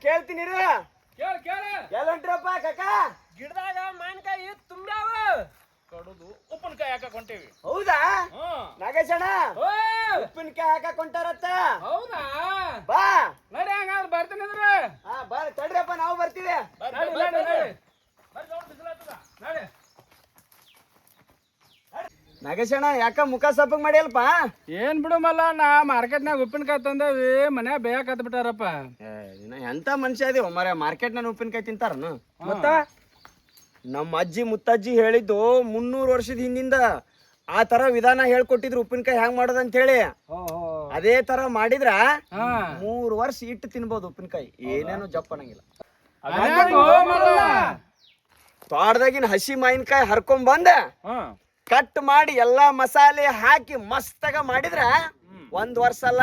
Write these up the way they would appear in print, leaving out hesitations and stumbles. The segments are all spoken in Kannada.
ಕೇಳ್ತೀನಿ ಕೇಳ ಕೇಳ ಎಲ್ಲಂಟ್ರಪ್ಪ ಕಾಕ ಗಿಡದಾಗ ಮಾವಿನಕಾಯಿ ತುಂಬ್ಯಾವ ಕಡುದು ಉಪ್ಪಿನಕಾಯಿ ಹಾಕಕ್ ಹೊಂಟೇವಿ. ಹೌದಾ ನಾಗೇಶಣ್ಣ ಉಪ್ಪಿನಕಾಯಿ ಹಾಕಕ್ ಹೊಂಟಾರತ್ತ. ಹೌದಾ ಬಾ ನಡಿ ಹಂಗಾದ್ರೆ ಬರ್ತೀನಿ ಅಂದ್ರೆ. ಬರ್ ತಡ್ರಪ್ಪ ನಾವು ಬರ್ತೀವಿ. ನಾಗೇಶಣ್ಣ ಯಾಕ ಮುಖ ಸಪ್ಪಗ್ ಮಾಡಿಯಲ್ಪ? ಏನ್ ಬಿಡು ಮಲ್ಲ, ನಾ ಮಾರ್ಕೆಟ್ನಾಗ ಉಪ್ಪಿನಕಾಯಿ ತಂದೇವಿ, ಮನ್ಯಾಗ ಬೇಯಕ್ ಹತ್ ಬಿಟ್ಟಾರಪ್ಪ. ಎಂತ ಮನುಷ್ಯ ಇದೀವ ಮರ, ಮಾರ್ಕೆಟ್ನಾಗ ಉಪ್ಪಿನಕಾಯಿ ತಿಂತಾರನು? ಮತ್ತ ನಮ್ಮ ಅಜ್ಜಿ ಮುತ್ತಜ್ಜಿ ಹೇಳಿದ್ದು 300 ವರ್ಷದ ಹಿಂದಿಂದ ಆ ತರ ವಿಧಾನ ಹೇಳ್ಕೊಟ್ಟಿದ್ರು ಉಪ್ಪಿನಕಾಯಿ ಹೆಂಗ್ ಮಾಡೋದಂತ ಹೇಳಿ. ಅದೇ ತರ ಮಾಡಿದ್ರ 3 ವರ್ಷ ಇಟ್ಟು ತಿನ್ಬೋದು ಉಪ್ಪಿನಕಾಯಿ, ಏನೇನು ಜಪ್ಪನಂಗಿಲ್ಲ. ತೋಟದಾಗಿನ ಹಸಿ ಮಾವಿನಕಾಯಿ ಹರ್ಕೊಂಡ್ ಬಂದ ಕಟ್ ಮಾಡಿ ಎಲ್ಲಾ ಮಸಾಲೆ ಹಾಕಿ ಮಸ್ತಾಗ ಮಾಡಿದ್ರ 1 ವರ್ಷ ಅಲ್ಲ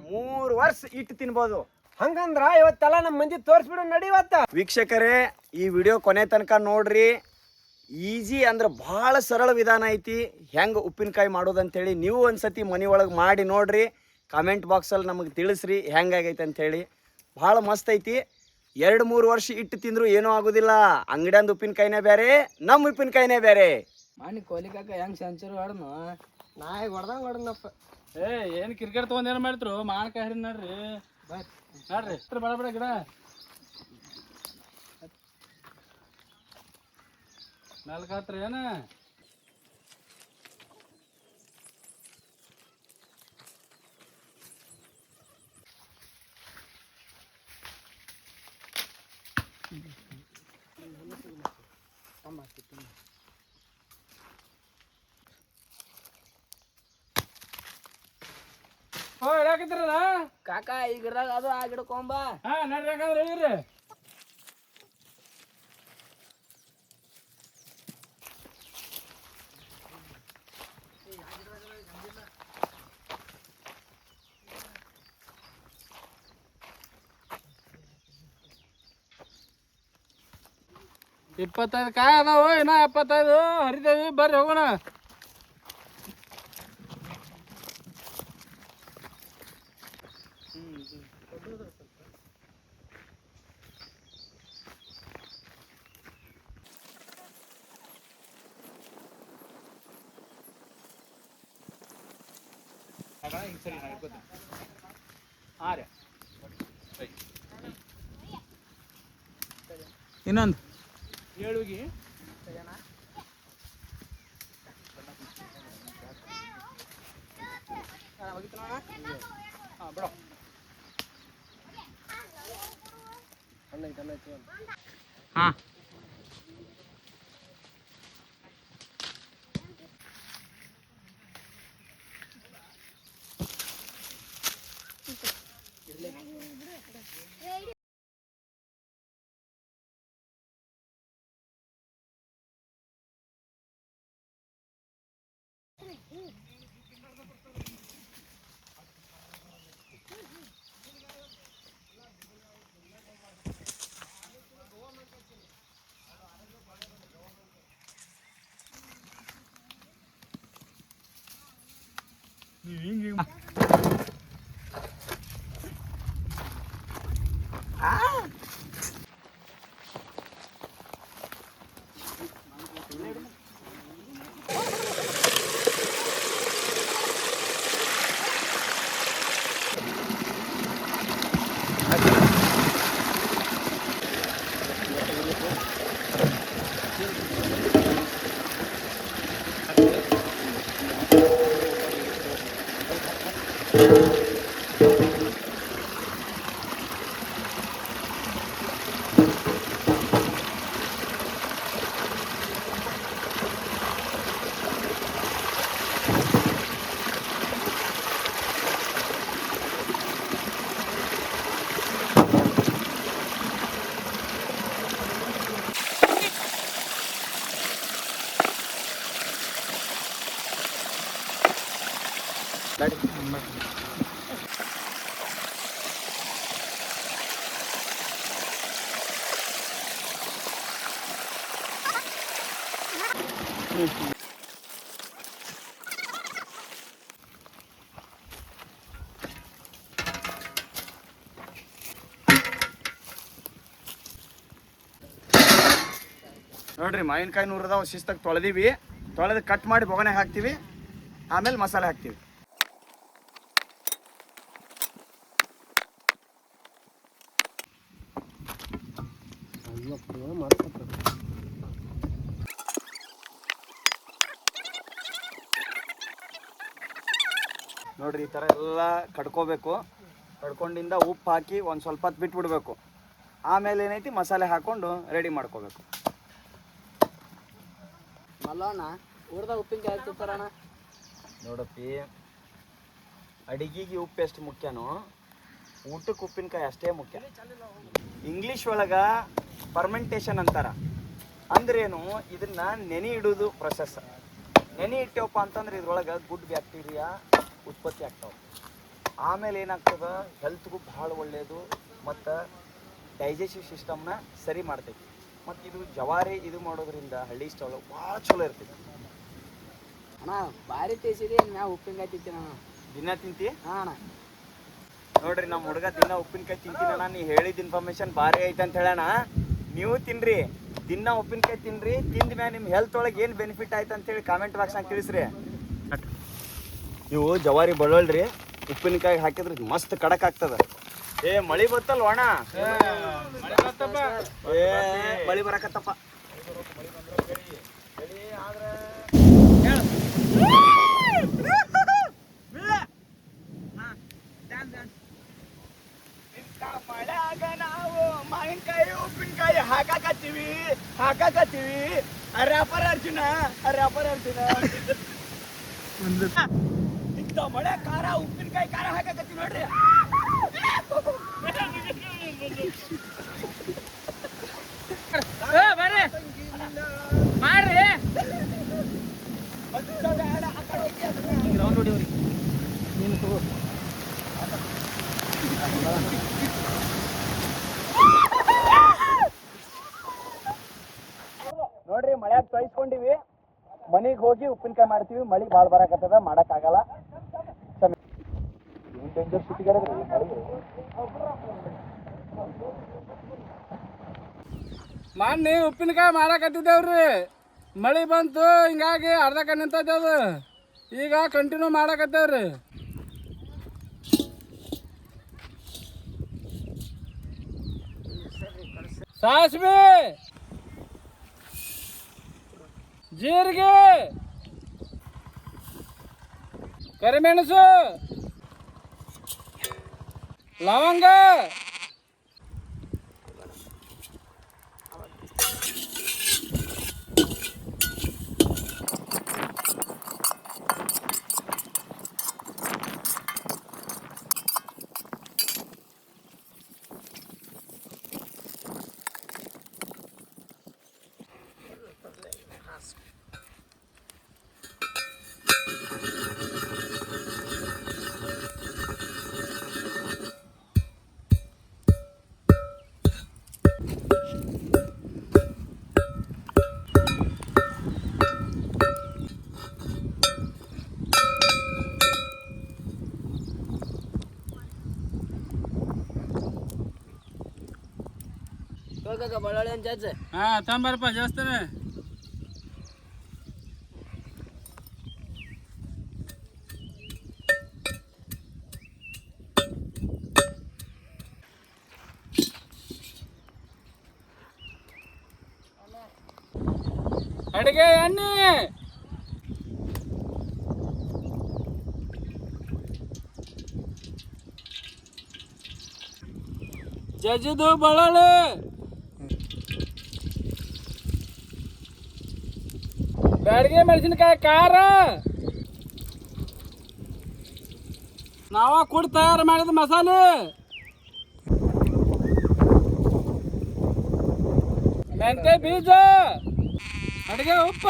3 ವರ್ಷ ಇಟ್ಟು ತಿನ್ಬೋದು. ಹಂಗಂದ್ರ ಇವತ್ತೆಲ್ಲ ನಮ್ಮ ಮಂದಿ ತೋರಿಸ್ಬಿಡು ನಡಿವತ್ತ. ವೀಕ್ಷಕರೇ, ಈ ವಿಡಿಯೋ ಕೊನೆ ತನಕ ನೋಡ್ರಿ. ಈಜಿ ಅಂದ್ರೆ ಭಾಳ ಸರಳ ವಿಧಾನ ಐತಿ ಹೆಂಗೆ ಉಪ್ಪಿನಕಾಯಿ ಮಾಡೋದಂತೇಳಿ. ನೀವು ಒಂದ್ಸತಿ ಮನೆ ಒಳಗೆ ಮಾಡಿ ನೋಡ್ರಿ, ಕಮೆಂಟ್ ಬಾಕ್ಸಲ್ಲಿ ನಮಗೆ ತಿಳಿಸ್ರಿ ಹೆಂಗಾಗೈತೆ ಅಂಥೇಳಿ. ಭಾಳ ಮಸ್ತ್ ಐತಿ. 2-3 ವರ್ಷ ಇಟ್ಟು ತಿಂದ್ರು ಏನೂ ಆಗೋದಿಲ್ಲ. ಅಂಗಡಿಯಂದು ಉಪ್ಪಿನಕಾಯಿನೇ ಬೇರೆ, ನಮ್ಮ ಉಪ್ಪಿನಕಾಯಿನೇ ಬೇರೆ. ಮಾಡಿ ಕೋಲಿಕಾಕ ಹೆಂಗ್ ಸೆಂಚುರಿ ಹೊಡ್ನು ನಾಯಿ ಹೊಡೆದಂಗೆ ಹೊಡೆದಪ್ಪ. ಏನು ಕ್ರಿಕೆಟ್ ತೊಗೊಂಡು ಏನು ಮಾಡಿದ್ರು ಮಾವಿನಕಾಯಿ ಹರಿ ನೋಡ್ರಿ. ನೋಡ್ರಿ ಬಡ ಬಡ ಗಿಡ ನಾಲ್ಕು ಹತ್ರ ಏನ ಹೇಳಾಕತ್ತಿರಲ್ಲ ಕಾಕ ಈ ಗಿಡದಾಗ ಅದು ಆ ಗಿಡಕೊಂಬ. ನಡ್ರಿ ಯಾಕಂದ್ರೆ ಹೇಳಿರಿ. ಇಪ್ಪತ್ತೈದು ಕಾಯಿ ಅದಾವ, ಇನ್ನ 75 ಹರಿದೇವಿ. ಬರ್ರಿ ಹೋಗೋಣ. ಇನ್ನೊಂದು ಏಳುಗಿ ಬಿಡೋ. ಹಾಂ ಹಿಂಗೆ ನೋಡ್ರಿ ಮಾವಿನಕಾಯಿ ನೂರದಾವ್ ಶಿಸ್ತಾಗಿ ತೊಳೆದೀವಿ. ತೊಳೆದು ಕಟ್ ಮಾಡಿ ಬೊಗಣೆಗೆ ಹಾಕ್ತೀವಿ. ಆಮೇಲೆ ಮಸಾಲೆ ಹಾಕ್ತೀವಿ. ನೋಡ್ರಿ ಈ ಥರ ಎಲ್ಲ ಕಡ್ಕೋಬೇಕು. ಕಡ್ಕೊಂಡಿಂದ ಉಪ್ಪು ಹಾಕಿ ಒಂದು ಸ್ವಲ್ಪ ಹೊತ್ತು ಬಿಟ್ಬಿಡ್ಬೇಕು. ಆಮೇಲೆ ಏನೈತಿ ಮಸಾಲೆ ಹಾಕ್ಕೊಂಡು ರೆಡಿ ಮಾಡ್ಕೋಬೇಕು. ಮಲ್ಲಣ್ಣ ಊರ್ದಾಗ ಉಪ್ಪಿನಕಾಯಿ ಹಾಕ್ತಿರ್ತಾರಣ್ಣ. ನೋಡಪ್ಪಿ, ಅಡಿಗೆಗೆ ಉಪ್ಪು ಎಷ್ಟು ಮುಖ್ಯನೋ ಊಟಕ್ಕೆ ಉಪ್ಪಿನಕಾಯಿ ಅಷ್ಟೇ ಮುಖ್ಯ. ಇಂಗ್ಲೀಷ್ ಒಳಗೆ ಫರ್ಮೆಂಟೇಷನ್ ಅಂತಾರ. ಅಂದ್ರೇನು, ಇದನ್ನ ನೆನೆ ಇಡೋದು ಪ್ರೊಸೆಸ್. ನೆನೆ ಇಟ್ಟೇವಪ್ಪ ಅಂತಂದ್ರೆ ಇದ್ರೊಳಗೆ ಗುಡ್ ಬ್ಯಾಕ್ಟೀರಿಯಾ ಉತ್ಪತ್ತಿ ಆಗ್ತಾವೆ. ಆಮೇಲೆ ಏನಾಗ್ತದೆ, ಹೆಲ್ತ್ಗೂ ಭಾಳ ಒಳ್ಳೆಯದು ಮತ್ತು ಡೈಜೆಸ್ಟಿವ್ ಸಿಸ್ಟಮ್ನ ಸರಿ ಮಾಡ್ತೈತಿ. ಮತ್ತು ಇದು ಜವಾರಿ ಇದು ಮಾಡೋದ್ರಿಂದ ಹಳ್ಳಿ ಸ್ಟೈಲ್ ಭಾಳ ಚಲೋ ಇರ್ತೈತಿ. ಅಣ್ಣ ಭಾರಿ ತೇಸಿರಿ ನಾವು ಉಪ್ಪಿನಕಾಯಿ ತಿಂತೀನಿ ಅಣ್ಣ. ದಿನ ತಿಂತಿ? ಹಾಂ ಅಣ್ಣ. ನೋಡ್ರಿ ನಮ್ಮ ಹುಡುಗ ದಿನ ಉಪ್ಪಿನಕಾಯಿ ತಿಂತೀನಣ್ಣ. ನೀ ಹೇಳಿದ ಇನ್ಫಾರ್ಮೇಶನ್ ಭಾರಿ ಐತೆ ಅಂತ ಹೇಳೋಣ. ನೀವು ತಿನ್ರಿ, ದಿನ ಉಪ್ಪಿನಕಾಯಿ ತಿನ್ರಿ. ತಿಂದ ಮೇಲೆ ನಿಮ್ಮ ಹೆಲ್ತ್ ಒಳಗೆ ಏನು ಬೆನಿಫಿಟ್ ಆಯ್ತು ಅಂತೇಳಿ ಕಾಮೆಂಟ್ ಬಾಕ್ಸ್ನಾಗ ತಿಳಿಸ್ರಿ. ಇವು ಜವಾರಿ ಬೆಳ್ಳುಳ್ಳಿ ಉಪ್ಪಿನಕಾಯಿ ಹಾಕಿದ್ರೆ ಮಸ್ತ್ ಕಡಕ್ ಆಗ್ತದ. ಏ ಮಳಿ ಬತ್ತಲ್ವ ಅಣ್ಣ? ಏ ಮಳಿ ಬರಕತ್ತಪ್ಪ. ನಾವು ಮಾವಿನಕಾಯಿ ಉಪ್ಪಿನಕಾಯಿ ಹಾಕಾಕತ್ತೀವಿ. ಅರ್ಯಾಪರ ಅರ್ಜುನ ಇಂಥ ಮಳೆ ಖಾರ ಉಪ್ಪಿನಕಾಯಿ ಖಾರ ಹಾಕಾಕತ್ತೀವಿ ನೋಡ್ರಿ. ಮಾಡ್ರಿ ನೋಡ್ರಿ ಮಳ್ಯಾಗ ತೊಯ್ಸ್ಕೊಂಡಿವಿ. ಮನೆಗೆ ಹೋಗಿ ಉಪ್ಪಿನಕಾಯಿ ಮಾಡ್ತೀವಿ. ಮಳಿ ಭಾಳ ಬರಕತ್ತದ, ಮಾಡೋಕ್ಕಾಗಲ್ಲ. ಡೇಂಜರ್ ಸಿಟಿಗಾರಿ ಮೊನ್ನೆ ಉಪ್ಪಿನಕಾಯಿ ಮಾಡಾಕತ್ತಿದ್ದೇವ್ರಿ. ಮಳೆ ಬಂತು, ಹಿಂಗಾಗಿ ಅರ್ಧಕ್ಕೆ ನಿಂತೈತೆ ಅದು. ಈಗ ಕಂಟಿನ್ಯೂ ಮಾಡಾಕತ್ತೇವ್ರಿ. ಸಾಸಿವೆ, ಜೀರಿಗೆ, ಕರಿಮೆಣಸು, ಲವಂಗ, ಬಳ್ಳೊಳ್ಳಿ ಅಂತ ಜಾಜ್. ಹಾಂ ತಂಬರಪ್ಪ ಜಾಸ್ತಿನೇ. ಅಡಿಗೆ ಎಣ್ಣೆ, ಜಜ್ಜಿದು ಬೆಳ್ಳುಳ್ಳಿ, ಬ್ಯಾಡಗಿ ಮೆಣಸಿನಕಾಯಿ ಖಾರ, ನಾವ ಕೂಡಿ ತಯಾರು ಮಾಡಿದ ಮಸಾಲೆ, ಮೆಂತೆ ಬೀಜ, ಅಡಿಗೆ ಉಪ್ಪ,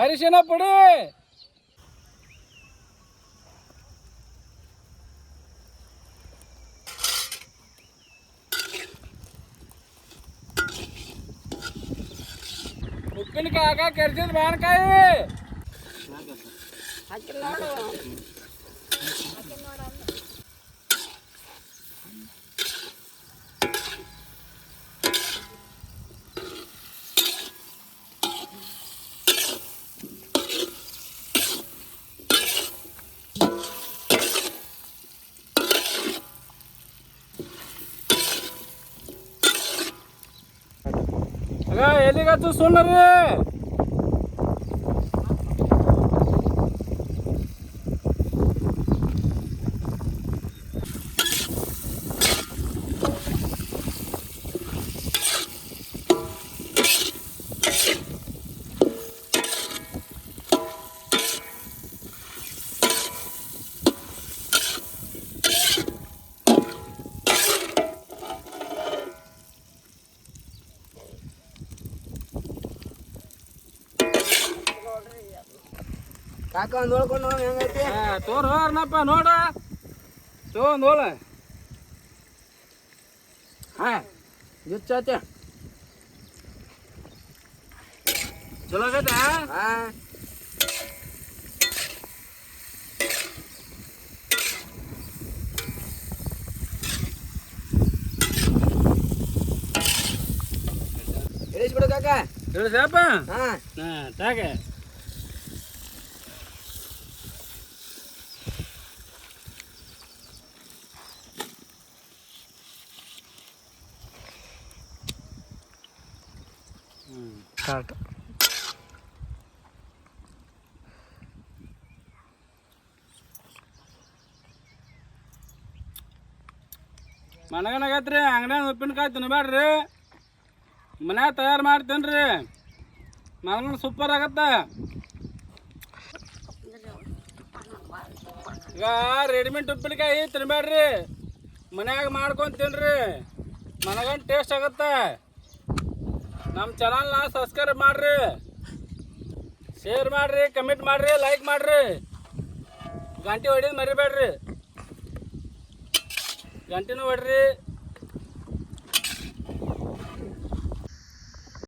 ಅರಿಶಿನ ಪುಡಿ, ಉಪ್ಪಿನಕಾಯಿ ಹಾಕ ಕರ್ಸಿದ್ ಮಾವಿನಕಾಯಿ ಹಾಕಿಲ್ಲ ನೋಡು ಆಗ ಎಲ್ಲಿಗತ್ತು ಸುಣ್ಣರಿ ಕಾಕ ಒಂದು ನೋಡ್ಕೊಂಡು ನೋಡು ಹೆಂಗೈತಿ ತೋರ್ ಅರ್ನಪ್ಪ ನೋಡ ತೊಗೊಂಡ್ ಹೋಳ ಹಾ ಜುಚ್ಚೈತೆ ಚಲೋ ಆಗೈತೆ ಹಾ ಇಳಿಸ್ಬಿಡು ಕಾಕ ತಿಳಿಸಪ್ಪ ಹಾ ತಾಗೆ ಸ್ಟಾರ್ಟ್. ಮನಗನಾಗೈತ್ರಿ ಅಂಗಡ್ಯಾಗ ಉಪ್ಪಿನಕಾಯಿ ತಿನ್ಬೇಡ್ರಿ ಮನ್ಯಾಗ ತಯಾರು ಮಾಡ್ತೇನ್ರಿ ಮನಗನ ಸೂಪರ್ ಆಗತ್ತ ಈಗ ರೆಡಿಮೇಡ್ ಉಪ್ಪಿನಕಾಯಿ ತಿನ್ಬೇಡ್ರಿ ಮನ್ಯಾಗ ಮಾಡ್ಕೊಂಡು ತಿನ್ರಿ ಮನಗನ್ ಟೇಸ್ಟ್ ಆಗತ್ತ ನಮ್ಮ ಚಾನಲ್ನ ಸಬ್ಸ್ಕ್ರೈಬ್ ಮಾಡ್ರಿ ಶೇರ್ ಮಾಡ್ರಿ ಕಮೆಂಟ್ ಮಾಡ್ರಿ ಲೈಕ್ ಮಾಡ್ರಿ ಗಂಟೆ ಹೊಡಿಯೋದು ಮರಿಬೇಡ್ರಿ ಗಂಟೆನೂ ಹೊಡ್ರಿ